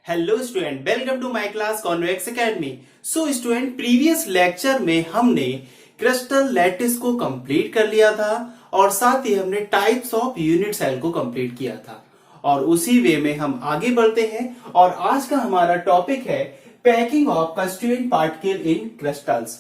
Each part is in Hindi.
Hello student, welcome to my class convex academy. So student, previous lecture में हमने क्रिस्टल लैटिस को कंप्लीट कर लिया था और साथ ही हमने टाइप्स ऑफ यूनिट सेल को कंप्लीट किया था और उसी वे में हम आगे बढ़ते हैं। और आज का हमारा टॉपिक है packing of constituent particle in crystals.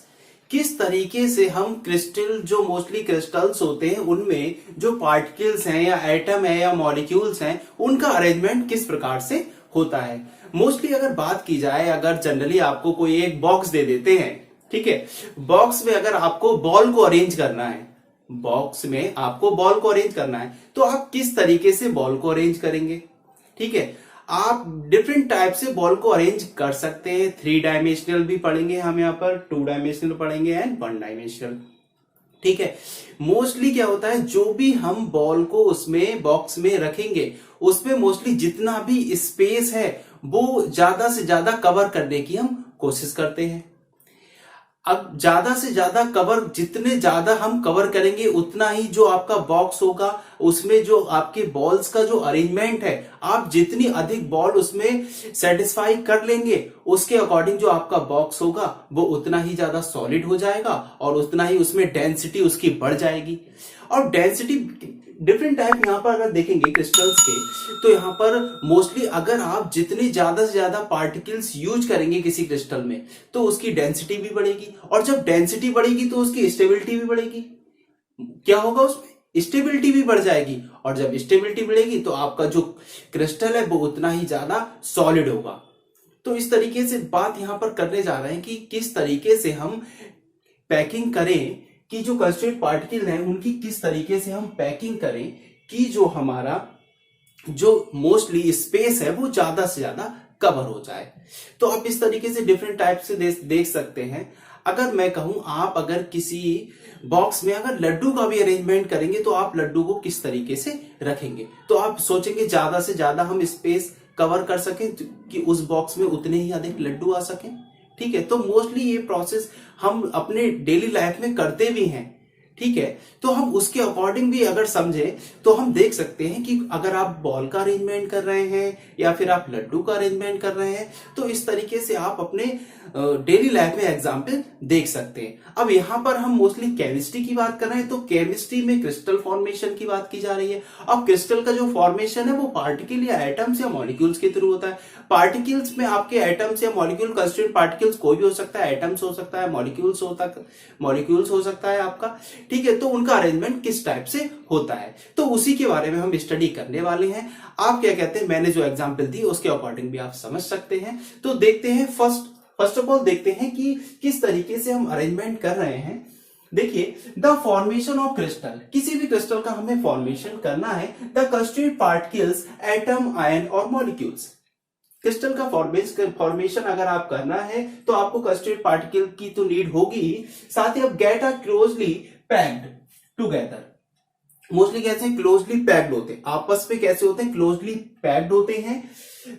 किस तरीके से हम क्रिस्टल, जो मोस्टली क्रिस्टल्स होते हैं, उनमें जो पार्टिकल्स हैं या एटम है या मॉलिक्यूल्स हैं, उनका अरेंजमेंट किस प्रकार से होता है। मोस्टली अगर बात की जाए, अगर जनरली आपको कोई एक बॉक्स दे देते हैं, ठीक है, बॉक्स में अगर आपको बॉल को अरेंज करना है, बॉक्स में आपको बॉल को अरेंज करना है, तो आप किस तरीके से बॉल को अरेंज करेंगे। ठीक है, आप डिफरेंट टाइप से बॉल को अरेंज कर सकते हैं। 3 डायमेंशनल भी पढ़ेंगे हम यहाँ पर, 2 डायमेंशनल पढ़ेंगे एंड 1 डायमेंशनल। ठीक है, मोस्टली क्या होता है, जो भी हम बॉल को उसमें बॉक्स में रखेंगे, उसमें मोस्टली जितना भी स्पेस है वो ज्यादा से ज्यादा कवर करने की हम कोशिश करते हैं। अब ज्यादा से ज्यादा कवर, जितने ज्यादा हम कवर करेंगे उतना ही जो आपका बॉक्स होगा, उसमें जो आपके बॉल्स का जो अरेंजमेंट है, आप जितनी अधिक बॉल उसमें सेटिस्फाई कर लेंगे, उसके अकॉर्डिंग जो आपका बॉक्स होगा वो उतना ही ज्यादा सॉलिड हो जाएगा और उतना ही उसमें डेंसिटी उसकी बढ़ जाएगी। और डेंसिटी डिफरेंट टाइप यहाँ पर अगर देखेंगे क्रिस्टल्स के, तो यहाँ पर मोस्टली अगर आप जितने ज्यादा से ज्यादा पार्टिकल्स यूज करेंगे किसी क्रिस्टल में, तो उसकी डेंसिटी भी बढ़ेगी और जब डेंसिटी बढ़ेगी तो उसकी स्टेबिलिटी भी बढ़ेगी। क्या होगा, उसमें स्टेबिलिटी भी बढ़ जाएगी और जब स्टेबिलिटी बढ़ेगी तो आपका जो क्रिस्टल है वो उतना ही ज्यादा सॉलिड होगा। तो इस तरीके से बात यहां पर करने जा रहे हैं कि किस तरीके से हम पैकिंग करें, कि जो कंस्टिट्यूएंट पार्टिकल हैं उनकी किस तरीके से हम पैकिंग करें कि जो हमारा जो मोस्टली स्पेस है वो ज्यादा से ज्यादा कवर हो जाए। तो आप इस तरीके से डिफरेंट टाइप से देख सकते हैं। अगर मैं कहूं, आप अगर किसी बॉक्स में अगर लड्डू का भी अरेंजमेंट करेंगे तो आप लड्डू को किस तरीके से रखेंगे, तो आप सोचेंगे ज्यादा से ज्यादा हम स्पेस कवर कर सकें कि उस बॉक्स में उतने ही अधिक लड्डू आ सकें। ठीक है, तो मोस्टली ये प्रोसेस हम अपने डेली लाइफ में करते भी हैं। ठीक है, तो हम उसके अकॉर्डिंग भी अगर समझे तो हम देख सकते हैं कि अगर आप बॉल का अरेंजमेंट कर रहे हैं या फिर आप लड्डू का अरेंजमेंट कर रहे हैं, तो इस तरीके से आप अपने डेली लाइफ में एग्जाम्पल देख सकते हैं। अब यहाँ पर हम मोस्टली केमिस्ट्री की बात कर रहे हैं, तो केमिस्ट्री में क्रिस्टल फॉर्मेशन की बात की जा रही है। अब क्रिस्टल का जो फॉर्मेशन है वो पार्टिकल या एटम्स या मॉलिक्यूल्स के थ्रू होता है। पार्टिकल्स में आपके एटम्स या मॉलिक्यूल, कंस्टिट्यूएंट पार्टिकल्स कोई भी हो सकता है, एटम्स हो सकता है, मॉलिक्यूल्स हो सकता है आपका। ठीक है, तो उनका अरेंजमेंट किस टाइप से होता है, तो उसी के बारे में हम स्टडी करने वाले हैं। आप क्या कहते हैं, मैंने जो एग्जांपल दी उसके अकॉर्डिंग भी आप समझ सकते हैं। तो देखते हैं, फर्स्ट ऑफ ऑल देखते हैं कि किस तरीके से हम अरेंजमेंट कर रहे हैं। देखिए, द फॉर्मेशन ऑफ क्रिस्टल, किसी भी क्रिस्टल का हमें फॉर्मेशन करना है, the constituent particles, atom, ion और मॉलिक्यूल्स। क्रिस्टल का फॉर्मेशन अगर आप करना है तो आपको कंस्टिट्यूएंट पार्टिकल की तो नीड होगी ही, साथ ही आप get are closely packed together. Mostly कैसे हैं, क्लोजली पैक्ड होते हैं, आपस में कैसे होते हैं, क्लोजली पैक्ड होते हैं।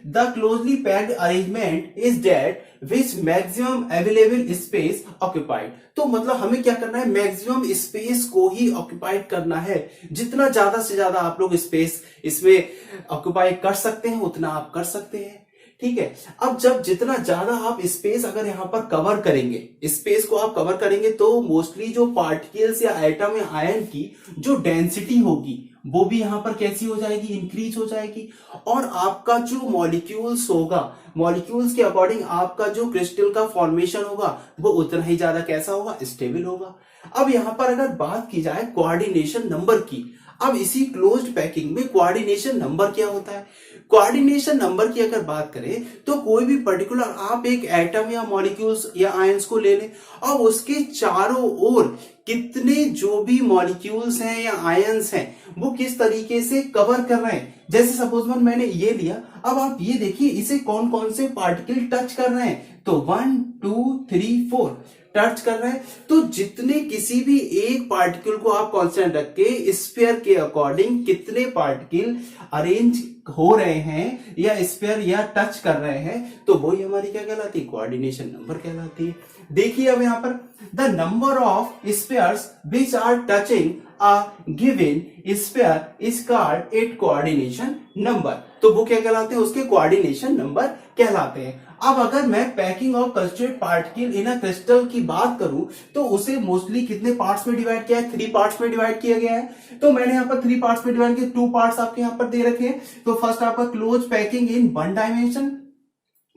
The closely packed arrangement is that which maximum available space occupied. तो मतलब हमें क्या करना है, मैक्सिमम स्पेस को ही ऑक्यूपाइड करना है। जितना ज्यादा से ज्यादा आप लोग स्पेस इसमें ऑक्यूपाई कर सकते हैं उतना आप कर सकते हैं। ठीक है, अब जब जितना ज्यादा आप स्पेस अगर यहां पर कवर करेंगे, स्पेस को आप कवर करेंगे, तो मोस्टली जो पार्टिकल्स या एटम या आयन की जो डेंसिटी होगी वो भी यहां पर कैसी हो जाएगी, इंक्रीज हो जाएगी। और आपका जो मॉलिक्यूल्स होगा, मॉलिक्यूल्स के अकॉर्डिंग आपका जो क्रिस्टल का फॉर्मेशन होगा वो उतना ही ज्यादा कैसा होगा, स्टेबल होगा। अब यहां पर अगर बात की जाए कोऑर्डिनेशन नंबर की, अब इसी क्लोज्ड पैकिंग में कोऑर्डिनेशन नंबर क्या होता है। कोऑर्डिनेशन नंबर की अगर बात करें तो कोई भी पर्टिकुलर आप एक एटम या मॉलिक्यूल्स या आयंस को ले लें और उसके चारों ओर कितने जो भी मॉलिक्यूल्स हैं या आयंस हैं वो किस तरीके से कवर कर रहे हैं। जैसे सपोज मैंने ये लिया, अब आप ये देखिए इसे कौन कौन से पार्टिकल टच कर रहे हैं, तो 1 2 3 4 टच कर रहे हैं। तो जितने किसी भी एक पार्टिकल को आप कांस्टेंट रख के स्फीयर के अकॉर्डिंग कितने पार्टिकल अरेंज हो रहे हैं या स्फीयर या टच कर रहे हैं, तो वही हमारी क्या कहलाती है, कोऑर्डिनेशन नंबर कहलाती है। देखिए अब यहां पर the number of spheres which are touching a given sphere is called it coordination number. तो वो क्या कहलाते हैं, उसके कोऑर्डिनेशन नंबर कहलाते हैं। अब अगर मैं packing of constituent particle in a crystal की बात करूं तो उसे मोस्टली कितने पार्ट्स में डिवाइड किया है, 3 पार्ट्स में डिवाइड किया गया है। तो मैंने यहाँ पर 3 पार्ट्स में डिवाइड किया, 2 पार्ट्स आपके यहाँ पर दे रखे हैं। तो फर्स्ट आपका क्लोज पैकिंग इन 1 डायमेंशन,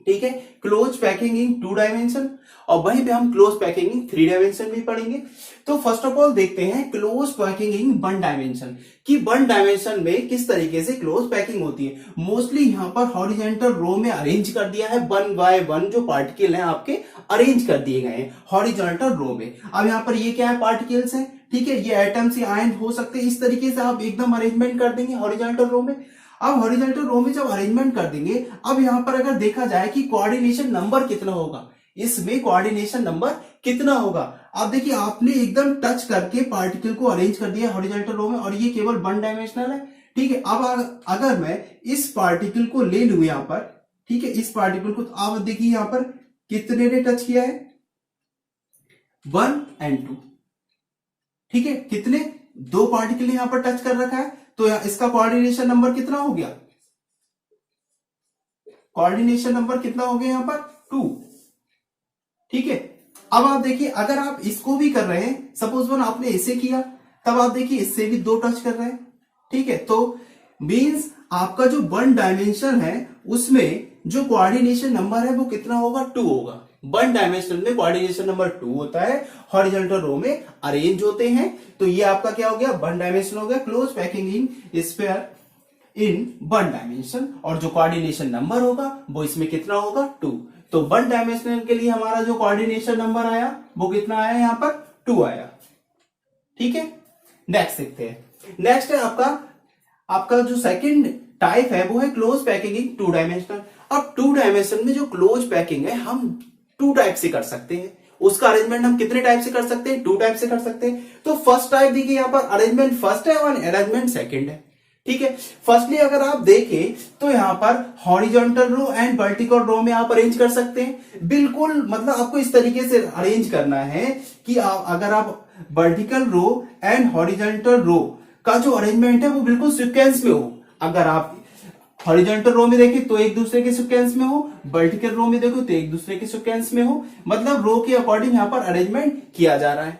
ठीक है, क्लोज पैकिंग इन 2 डायमेंशन, और वहीं पे हम क्लोज पैकिंग इन 3 डायमेंशन भी पढ़ेंगे। तो फर्स्ट ऑफ ऑल देखते हैं क्लोज पैकिंग इन 1 डायमेंशन कि 1 डायमेंशन में किस तरीके से क्लोज पैकिंग होती है। मोस्टली यहां पर हॉरिजॉन्टल रो में अरेंज कर दिया है, 1 बाय 1 जो पार्टिकल हैं आपके अरेंज कर दिए गए हैं हॉरिजॉन्टल रो में। अब यहां पर ये क्या है, पार्टिकल्स हैं, ठीक है, ये एटम्स या आयन हो सकते हैं। इस तरीके से आप एकदम अरेंजमेंट कर देंगे हॉरिजॉन्टल रो में। अब हॉरिजॉन्टल रो में जब अरेंजमेंट कर देंगे, अब यहां पर अगर देखा जाए कि कोऑर्डिनेशन नंबर कितना होगा, इसमें कोऑर्डिनेशन नंबर कितना होगा। आप देखिए आपने एकदम टच करके पार्टिकल को अरेंज कर दिया हॉरिजॉन्टल रो में, और ये केवल 1 डायमेंशनल है, ठीक है। अब अगर मैं इस पार्टिकल को ले लूं यहां पर, ठीक है, इस पार्टिकल को, तो आप देखिए यहां पर कितने ने टच किया है, 1 और 2, ठीक है, कितने, 2 पार्टिकल यहां पर टच कर रखा है। तो इसका कोऑर्डिनेशन नंबर कितना हो गया, कोऑर्डिनेशन नंबर कितना हो गया यहां पर, 2, ठीक है। अब आप देखिए अगर आप इसको भी कर रहे हैं, सपोज 1 आपने इसे किया, तब आप देखिए इससे भी 2 टच कर रहे हैं, ठीक है। तो मींस आपका जो 1 डायमेंशन है उसमें जो कोऑर्डिनेशन नंबर है वो कितना होगा, 2 होगा। 1 डायमेंशन में कोऑर्डिनेशन नंबर 2 होता है, हॉरिजॉन्टल रो में अरेंज होते हैं। तो ये आपका क्या हो गया, 1 डायमेंशन हो गया, close packing in sphere in 1 dimension, और जो कोऑर्डिनेशन नंबर होगा वो इसमें कितना होगा, 2। तो 1 डायमेंशन के लिए हमारा जो कोऑर्डिनेशन नंबर आया वो कितना आया, यहां पर 2 आया, ठीक है। नेक्स्ट देखते हैं, नेक्स्ट है आपका जो सेकंड टाइप है वो है क्लोज पैकिंग इन 2 डायमेंशनल। अब 2 डायमेंशन में जो क्लोज पैकिंग है हम 2 टाइप से कर सकते हैं। उसका अरेंजमेंट हम कितने टाइप से कर सकते हैं, 2 टाइप से कर सकते हैं। तो फर्स्ट टाइप देखिए यहां पर अरेंजमेंट फर्स्ट है और अरेंजमेंट सेकंड है, ठीक है। फर्स्टली अगर आप देखें तो यहां पर हॉरिजॉन्टल रो एंड वर्टिकल रो में आप अरेंज कर सकते हैं। बिल्कुल मतलब आपको इस तरीके से अरेंज करना है कि अगर आप vertical row and horizontal row का जो अरेंजमेंट है वो बिल्कुल सीक्वेंस में हो। अगर आप हॉरिजॉन्टल रो में देखें तो एक दूसरे के सीक्वेंस में हो, वर्टिकल रो में देखो तो एक दूसरे के सीक्वेंस में हो, मतलब रो के अकॉर्डिंग यहां पर अरेंजमेंट किया जा रहा है,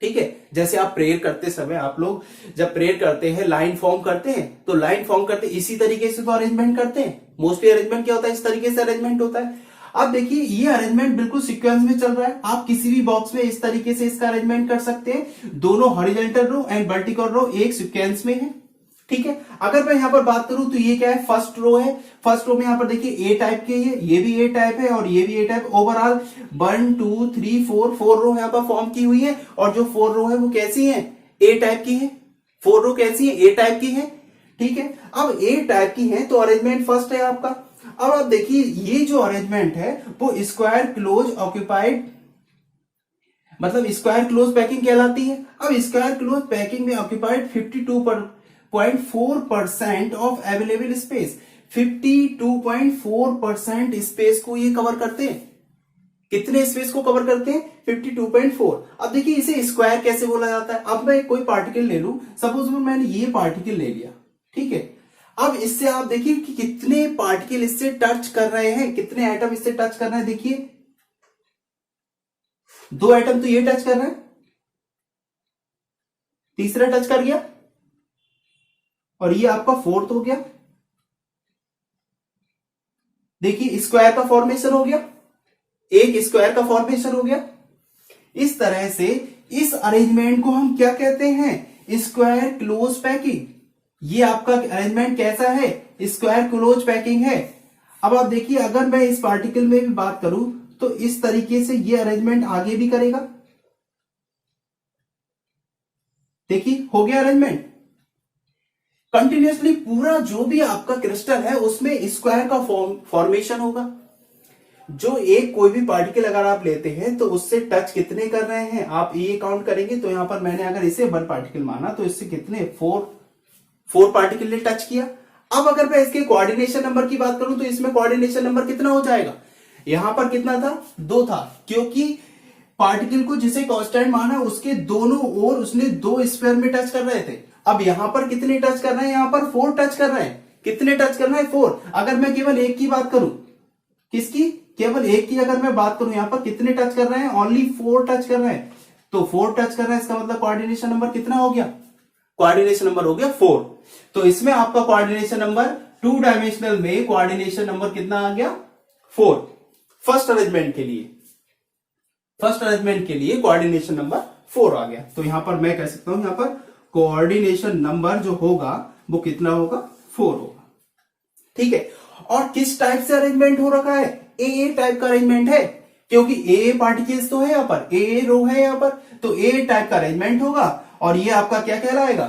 ठीक है। जैसे आप प्रेयर करते समय, आप लोग जब प्रेयर करते हैं लाइन फॉर्म करते हैं, तो लाइन फॉर्म करते इसी तरीके से तो अरेंजमेंट करते हैं। मोस्टली अरेंजमेंट क्या होता है, इस तरीके से अरेंजमेंट होता है। अब देखिए ये अरेंजमेंट बिल्कुल सीक्वेंस में चल रहा है। आप किसी भी बॉक्स में इस तरीके से इसका अरेंजमेंट कर सकते हैं। दोनों हॉरिजॉन्टल रो एंड वर्टिकल रो एक सीक्वेंस में है, ठीक है। अगर मैं यहां पर बात करूं तो ये क्या है, फर्स्ट रो है। फर्स्ट रो में यहां पर देखिए ए टाइप के है, ये भी ए टाइप है और ये भी ए टाइप। ओवरऑल 1 2 3 4 रो यहां पर फॉर्म की हुई है, और जो 4 रो है वो कैसी है, ए टाइप की है। 4 रो कैसी है, ए टाइप की है, ठीक है। अब ए टाइप की है तो अरेंजमेंट फर्स्ट है आपका। अब आप देखिए ये जो अरेंजमेंट है वो स्क्वायर क्लोज ऑक्यूपाइड, मतलब स्क्वायर क्लोज पैकिंग कहलाती है। अब स्क्वायर क्लोज पैकिंग में occupied 52.4% of available space, 52.4% space को ये कवर करते हैं। कितने स्पेस को कवर करते हैं, 52.4। अब देखिए इसे स्क्वायर कैसे बोला जाता है। अब मैं कोई पार्टिकल ले लूं, सपोज मैंने ये पार्टिकल ले लिया, ठीक है। अब इससे आप देखिए कि कितने पार्टिकल इससे टच कर रहे हैं, कितने एटम इससे टच कर रहे हैं। देखिए 2 एटम तो ये टच कर रहे हैं, तीसरा टच कर गया, और ये आपका 4th हो गया। देखिए स्क्वायर का फॉर्मेशन हो गया, एक स्क्वायर का फॉर्मेशन हो गया। इस तरह से इस अरेंजमेंट को हम क्या कहते हैं, स्क्वायर क्लोज पैकिंग। ये आपका अरेंजमेंट कैसा है, स्क्वायर क्लोज पैकिंग है। अब आप देखिए अगर मैं इस पार्टिकल में भी बात करूं तो इस तरीके से ये अरेंजमेंट आगे भी करेगा। देखिए हो गया अरेंजमेंट। कंटिन्यूअसली पूरा जो भी आपका क्रिस्टल है उसमें स्क्वायर का फॉर्मेशन होगा। जो एक कोई भी पार्टिकल अगर आप लेते हैं तो उससे टच कितने कर रहे हैं आप ये काउंट करेंगे। तो यहां पर मैंने अगर इसे 1 पार्टिकल माना तो इससे कितने 4 पार्टिकल ने टच किया। अब अगर मैं इसके कोऑर्डिनेशन नंबर की बात करूं तो इसमें कोऑर्डिनेशन नंबर कितना हो जाएगा, यहां पर कितना था, 2 था, क्योंकि पार्टिकल को जिसे कांस्टेंट माना उसके दोनों ओर उसने 2 स्फीयर में टच कर रहे थे। अब यहां पर कितने टच कर रहे हैं, यहां पर 4 टच कर रहे हैं। कितने टच कर रहे हैं, 4। अगर मैं केवल एक की बात करूं, किसकी, केवल एक की अगर मैं बात करूं, यहां पर कितने टच कर रहे हैं, ओनली 4 टच कर रहे हैं। तो 4 टच कर रहे हैं, इसका मतलब कोऑर्डिनेशन नंबर कितना हो गया, कोऑर्डिनेशन नंबर हो गया 4। तो इसमें आपका कोऑर्डिनेशन नंबर 2 डायमेंशनल में कोऑर्डिनेशन नंबर कितना आ गया, 4। फर्स्ट अरेंजमेंट के लिए, फर्स्ट अरेंजमेंट के लिए कोऑर्डिनेशन नंबर 4 आ गया। तो यहां पर मैं कह सकता हूं, यहां पर कोऑर्डिनेशन नंबर जो होगा वो कितना होगा, 4 होगा। ठीक है। और किस टाइप से अरेंजमेंट हो रखा है, ए टाइप का अरेंजमेंट है, क्योंकि ए पार्टिकल्स तो है यहां पर, ए रो है यहां पर, तो ए टाइप का अरेंजमेंट होगा। और ये आपका क्या कहलाएगा,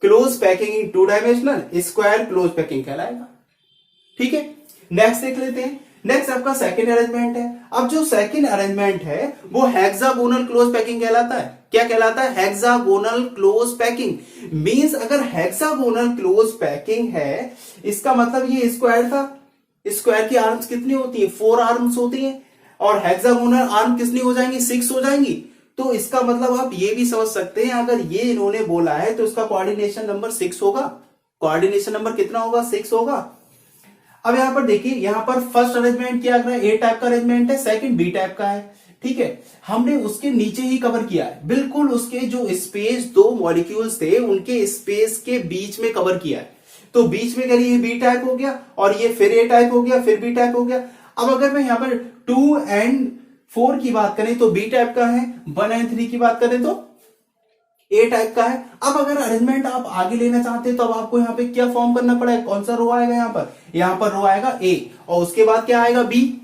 close packing in 2 dimensional square close packing कहलाएगा। ठीक है। नेक्स्ट देख लेते हैं। नेक्स्ट आपका सेकंड अरेंजमेंट है। अब जो सेकंड अरेंजमेंट है वो हेक्सागोनल क्लोज पैकिंग कहलाता है। क्या कहलाता है, हेक्सागोनल क्लोज पैकिंग। मींस अगर हेक्सागोनल क्लोज पैकिंग है, इसका मतलब ये स्क्वायर था, स्क्वायर की आर्म्स कितनी होती है, 4 आर्म्स होती हैं, और हेक्सागोनल आर्म कितनी हो जाएंगी, 6 हो जाएंगी। तो इसका मतलब आप ये भी समझ सकते हैं, अगर ये इन्होंने बोला है तो इसका कोऑर्डिनेशन नंबर 6 होगा। कोऑर्डिनेशन नंबर कितना होगा, 6 होगा। अब यहां पर देखिए, यहां पर फर्स्ट अरेंजमेंट किया गया ए टाइप का अरेंजमेंट है, सेकंड बी टाइप का है। ठीक है। हमने उसके नीचे ही कवर किया है, बिल्कुल उसके जो स्पेस 2 मॉलिक्यूल्स थे उनके स्पेस के बीच में कवर किया है। तो बीच में करिए बी टाइप हो गया, और ये फिर ए टाइप हो गया, फिर बी टाइप हो गया। अब अगर मैं यहां पर 2 एंड 4 की बात करें तो बी टाइप का है, 1 एंड 3 की बात करें तो ए टाइप का है। अब अगर अरेंजमेंट आप आगे लेना चाहते हैं तो अब आपको यहाँ पे क्या फॉर्म करना पड़ेगा, कौन सा रो आएगा, यहाँ पर रो आएगा ए, और उसके बाद क्या आएगा बी।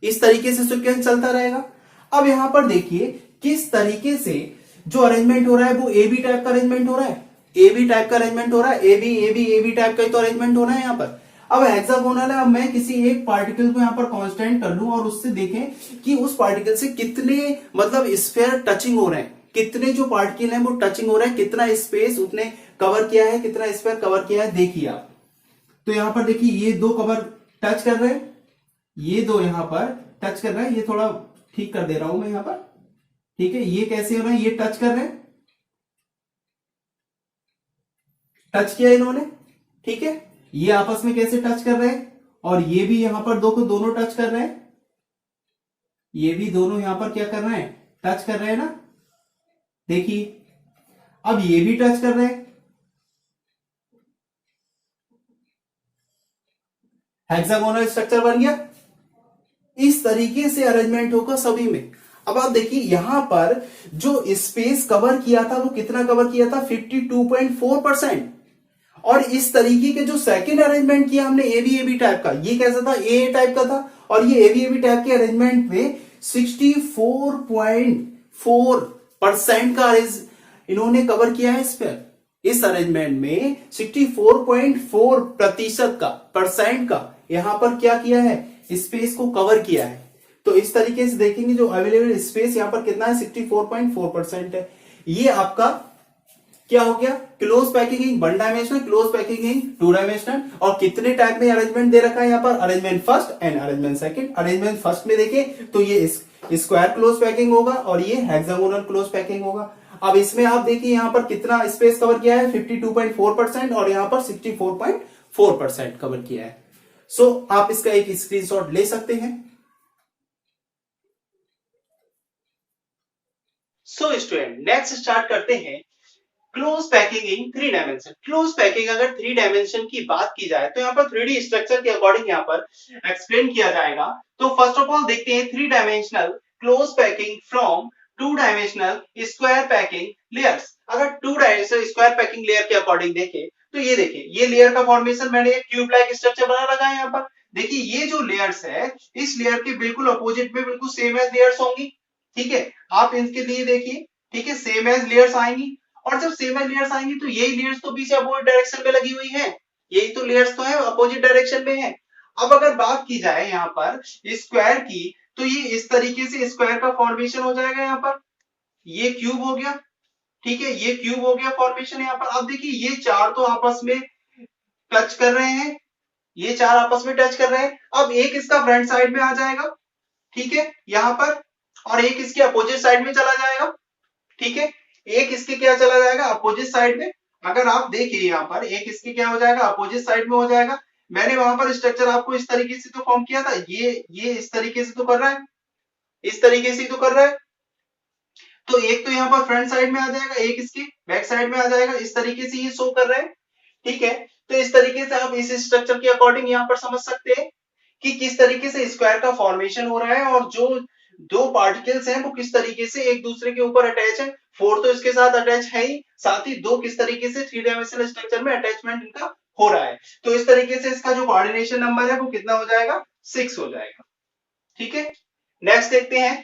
इस तरीके से सीक्वेंस चलता रहेगा। अब यहां पर देखिए किस तरीके से जो अरेंजमेंट हो रहा है वो ए बी टाइप का अरेंजमेंट हो रहा है, ए बी टाइप का अरेंजमेंट हो रहा है, ए बी टाइप का ही तो अरेंजमेंट होना है यहाँ पर। अब हेक्सागोनल है, अब मैं किसी एक पार्टिकल को यहाँ पर कांस्टेंट कर लूं और उससे देखें कि उस पार्टिकल से कितने मतलब स्फीयर टचिंग हो रहे हैं, कितने जो पार्टिकल हैं वो टचिंग हो रहे हैं, कितना स्पेस उसने कवर किया है, कितना स्फीयर कवर किया है, देखिए आप। तो यहां पर देखिए ये 2 कवर टच कर रहे हैं, ये 2 यहां पर टच कर रहे हैं, ये थोड़ा ठीक कर दे रहा हूं मैं यहां पर। ठीक है। ये कैसे हो रहा है, ये टच कर रहे हैं, टच किया इन्होंने। ठीक है। ये आपस में कैसे टच कर रहे हैं, और ये भी यहां पर दोनों टच कर रहे हैं, ये भी दोनों यहां पर क्या कर रहे हैं, टच कर रहे हैं ना। देखिए अब ये भी टच कर रहे हैं, हेक्सागोनल स्ट्रक्चर बन गया। इस तरीके से अरेंजमेंट होगा सभी में। अब आप देखिए यहां पर जो स्पेस कवर किया था वो कितना कवर किया था, 52.4%। और इस तरीके के जो सेकंड अरेंजमेंट किया हमने ए बी टाइप का, ये कैसा था, ए टाइप का था, और ये ए बी टाइप के अरेंजमेंट में 64.4% का इन्होंने कवर किया है। इस पर इस अरेंजमेंट में 64.4% का परसेंट का यहां पर क्या किया है, स्पेस को कवर किया है। तो इस तरीके से देखेंगे जो अवेलेबल स्पेस यहां पर कितना है, 64.4% है। ये आपका क्या हो गया, close packing in 1 dimensional, close packing in 2 dimensional. और कितने टाइप में अरेंजमेंट दे रखा है यहाँ पर, arrangement first and arrangement second. Arrangement first में देखें तो ये स्क्वायर क्लोज पैकिंग होगा और ये हेक्सागोनल क्लोज पैकिंग होगा। अब इसमें आप देखिए यहाँ पर कितना स्पेस कवर किया है, 52.4% और यहाँ पर 64.4% कवर किया है। सो आप इसका एक स्क्रीनशॉट ले सकते हैं। सो स्टूडेंट नेक्स्ट स्टार्ट करते हैं close packing in 3 dimension. Close packing अगर 3 डायमेंशन की बात की जाए तो यहाँ पर 3D स्ट्रक्चर के अकॉर्डिंग यहाँ पर एक्सप्लेन किया जाएगा। तो फर्स्ट ऑफ ऑल देखते हैं 3 dimensional close packing from 2 dimensional square packing layers. अगर 2 डायमेंशनल स्क्वायर पैकिंग लेयर के अकॉर्डिंग देखें तो ये देखिए, ये लेयर का फॉर्मेशन मैंने एक क्यूब लाइक स्ट्रक्चर बना रखा है यहाँ पर। देखिए ये जो लेयर्स है, इस लेयर के बिल्कुल अपोजिट में बिल्कुल सेम एज लेयर्स होंगी। ठीक है। आप इनके लिए देखिए, ठीक है, सेम एज लेयर्स आएंगी। और जब सेम एज लेयर्स आएंगी तो यही लेयर्स तो पीछे अपोजिट डायरेक्शन में लगी हुई है, यही तो लेयर्स तो है अपोजिट डायरेक्शन में है। अब अगर बात की जाए यहाँ पर स्क्वायर की, तो ये इस तरीके से स्क्वायर का फॉर्मेशन हो जाएगा। यहाँ पर ये क्यूब हो गया, ठीक है, ये क्यूब हो गया फॉर्मेशन यहाँ पर। अब देखिए ये चार तो आपस में टच कर रहे हैं, ये चार आपस में टच कर रहे हैं। अब एक इसका फ्रंट साइड में आ जाएगा, ठीक है, यहां पर, और एक इसके अपोजिट साइड में चला जाएगा, ठीक है, एक इसके क्या चला जाएगा अपोजिट साइड में। अगर आप देखिए यहाँ पर एक इसके क्या हो जाएगा अपोजिट साइड में हो जाएगा। मैंने वहां पर स्ट्रक्चर आपको इस तरीके से तो फॉर्म किया था, ये इस तरीके से तो कर रहा है, इस तरीके से तो कर रहा है। तो एक तो यहाँ पर फ्रंट साइड में आ जाएगा, एक इसके बैक साइड में आ जाएगा, इस तरीके से ये शो कर रहे हैं, ठीक है। तो इस तरीके से आप इस स्ट्रक्चर के अकॉर्डिंग यहाँ पर समझ सकते हैं कि किस तरीके से स्क्वायर का फॉर्मेशन हो रहा है और जो दो पार्टिकल्स हैं वो किस तरीके से एक दूसरे के ऊपर अटैच है। फोर तो इसके साथ अटैच है ही, साथ ही दो किस तरीके से थ्री डायमेंशनल स्ट्रक्चर में अटैचमेंट इनका हो रहा है। तो इस तरीके से इसका जो कोऑर्डिनेशन नंबर है वो कितना हो जाएगा, 6 हो जाएगा, ठीक है। नेक्स्ट देखते हैं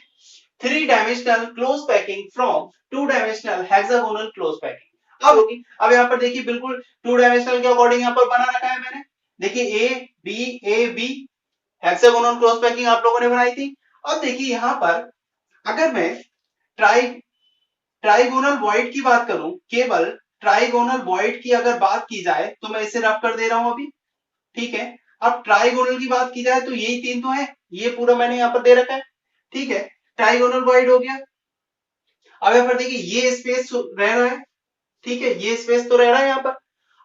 three dimensional close packing from two dimensional hexagonal close packing. अब यहाँ पर देखिए बिल्कुल टू डायमेंशनल के अकॉर्डिंग यहाँ पर बना रखा है मैंने, देखिए A B hexagonal close packing आप लोगों ने बनाई थी। अब देखिए यहाँ पर अगर मैं ट्राई ट्राइगोनल वॉइड की बात करूं, केवल ट्राइगोनल वॉइड की अगर बात की जाए तो मैं इसे रफ कर दे रहा हूं अभी, ठीक है। अब ट्राइगोनल की बात की जाए तो यही तीन तो है, ये पूरा मैंने यहाँ पर दे रखा है, ठीक है। ट्राइगोनल वॉइड हो गया। अब यहाँ पर देखिए ये स्पेस रह रहा है, ठीक है, ये स्पेस तो रह रहा है यहाँ पर।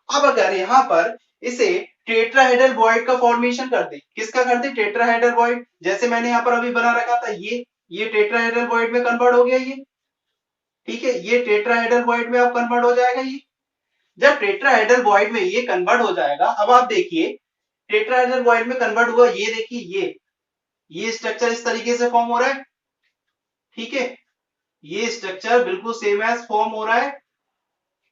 अब अगर यहाँ पर इसे टेट्राहेड्रल वॉइड का फॉर्मेशन कर दे, किसका कर दे, टेट्राहेड्रल वॉइड, जैसे मैंने यहाँ पर अभी बना रखा था, ये टेट्राहेड्रल वॉइड में कन्वर्ट हो गया ये, ठीक है, ये टेट्राहेड्रल वॉइड में अब कन्वर्ट हो जाएगा ये। जब टेट्राहेड्रल वॉइड में ये कन्वर्ट हो जाएगा, अब आप देखिए टेट्राहेड्रल वॉइड में कन्वर्ट हुआ, ये देखिए ये स्ट्रक्चर इस तरीके से फॉर्म हो रहा है, ठीक है, ये स्ट्रक्चर बिल्कुल सेम एज फॉर्म हो रहा है,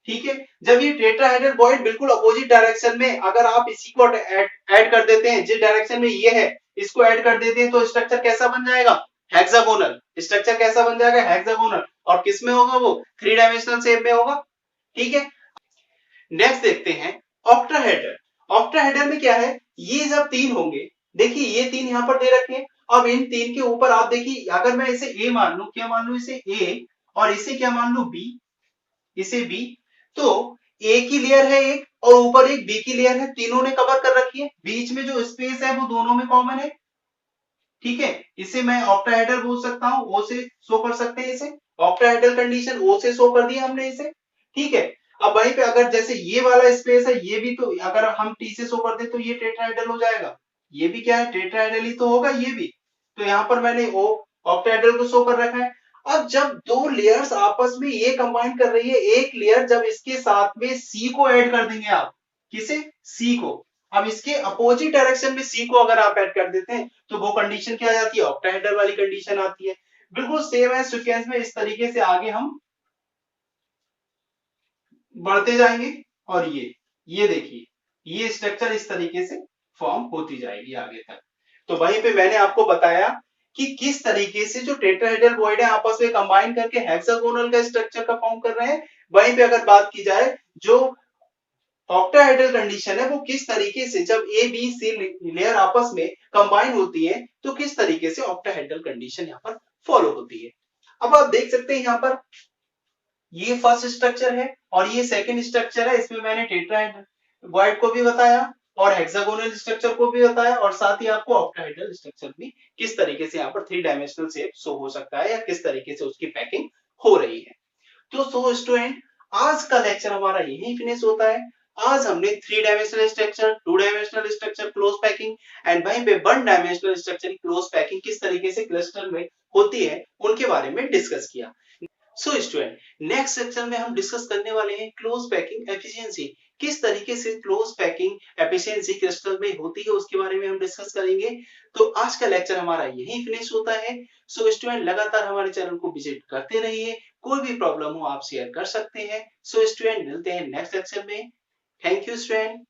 ठीक है। जब ये टेट्राहेड्रल वॉइड बिल्कुल अपोजिट डायरेक्शन में अगर आप इसी को ऐड कर देते हैं, जिस डायरेक्शन में ये है इसको ऐड कर देते हैं, तो स्ट्रक्चर कैसा बन जाएगा, हेक्सागोनल। स्ट्रक्चर कैसा बन जाएगा, हेक्सागोनल, और किस में होगा वो, थ्री डायमेंशनल शेप में होगा, ठीक है। नेक्स्ट देखते हैं ऑक्टाहेड्रल। ऑक्टाहेड्रल में क्या है, ये जब तीन होंगे, देखिए ये तीन यहाँ पर दे रखे हैं। अब इन तीन के ऊपर आप देखिए अगर मैं इसे ए मान लू, क्या मान लू इसे ए, और इसे क्या मान लू बी, इसे बी, तो ए की लेयर है एक और ऊपर एक बी की लेयर है, तीनों ने कवर कर रखी है, बीच में जो स्पेस है वो दोनों में कॉमन है, ठीक है। इसे मैं ऑक्टाहेड्रल बोल सकता हूं, ओ से शो कर सकते हैं इसे, ऑक्टाहेड्रल कंडीशन ओ से शो कर दिया हमने इसे, ठीक है। अब वहीं पे अगर जैसे ये वाला स्पेस है, ये भी तो अगर हम टी से शो कर दे तो ये टेट्राहेड्रल हो जाएगा, ये भी क्या है टेट्राहेड्रल ही तो होगा ये भी। तो यहाँ पर मैंने ओ ऑक्टाहेड्रल को शो कर रखा है। अब जब दो लेयर्स आपस में ये कंबाइन कर रही है, एक लेयर जब इसके साथ में सी को ऐड कर देंगे आप, किसे, सी को, अब इसके अपोजिट डायरेक्शन में सी को अगर आप ऐड कर देते हैं तो वो कंडीशन क्या आ जाती है, ऑक्टाहेड्रल वाली कंडीशन आती है। बिल्कुल सेम है सीक्वेंस में, इस तरीके से आगे हम बढ़ते जाएंगे। और ये देखिए ये स्ट्रक्चर इस तरीके से फॉर्म होती जाएगी आगे तक। तो वहीं पे मैंने आपको बताया कि किस तरीके से जो टेट्राहेड्रल वॉइड है आपस में कंबाइन करके हेक्सागोनल का स्ट्रक्चर का फॉर्म कर रहे हैं। वहीं पे अगर बात की जाए जो ऑक्टाहेड्रल कंडीशन है वो किस तरीके से जब ए बी सी लेयर आपस में कंबाइन होती है तो किस तरीके से ऑक्टाहेड्रल कंडीशन यहाँ पर फॉलो होती है। अब आप देख सकते हैं यहाँ पर ये फर्स्ट स्ट्रक्चर है और ये सेकंड स्ट्रक्चर है, इसमें मैंने टेट्राहेड्रल वॉइड को भी बताया और हेक्सागोनल स्ट्रक्चर को भी बताया और साथ ही आपको ऑक्टाहेड्रल स्ट्रक्चर भी किस तरीके से यहाँ पर थ्री डायमेंशनल शेप शो हो सकता है या किस तरीके से उसकी पैकिंग हो रही है। तो सो स्टूडेंट आज का लेक्चर हमारा यही फिनिश होता है। आज हमने three dimensional structure, two dimensional structure close packing and वहीं पे one dimensional structure close packing किस तरीके से क्लस्टर में होती है उनके बारे में डिस्कस किया। सो स्टूडेंट नेक्स्ट सेक्शन में हम डिस्कस करने वाले हैं क्लोज पैकिंग एफिशिएंसी, किस तरीके से क्लोज पैकिंग एफिशिएंसी क्रिस्टल में होती है उसके बारे में हम डिस्कस करेंगे। तो आज का लेक्चर हमारा यही फिनिश होता है। सो स्टूडेंट लगातार हमारे चैनल को विजिट करते रहिए, कोई भी प्रॉब्लम हो आप शेयर कर सकते हैं। सो स्टूडेंट मिलते हैं नेक्स्ट लेक्चर में। Thank you student.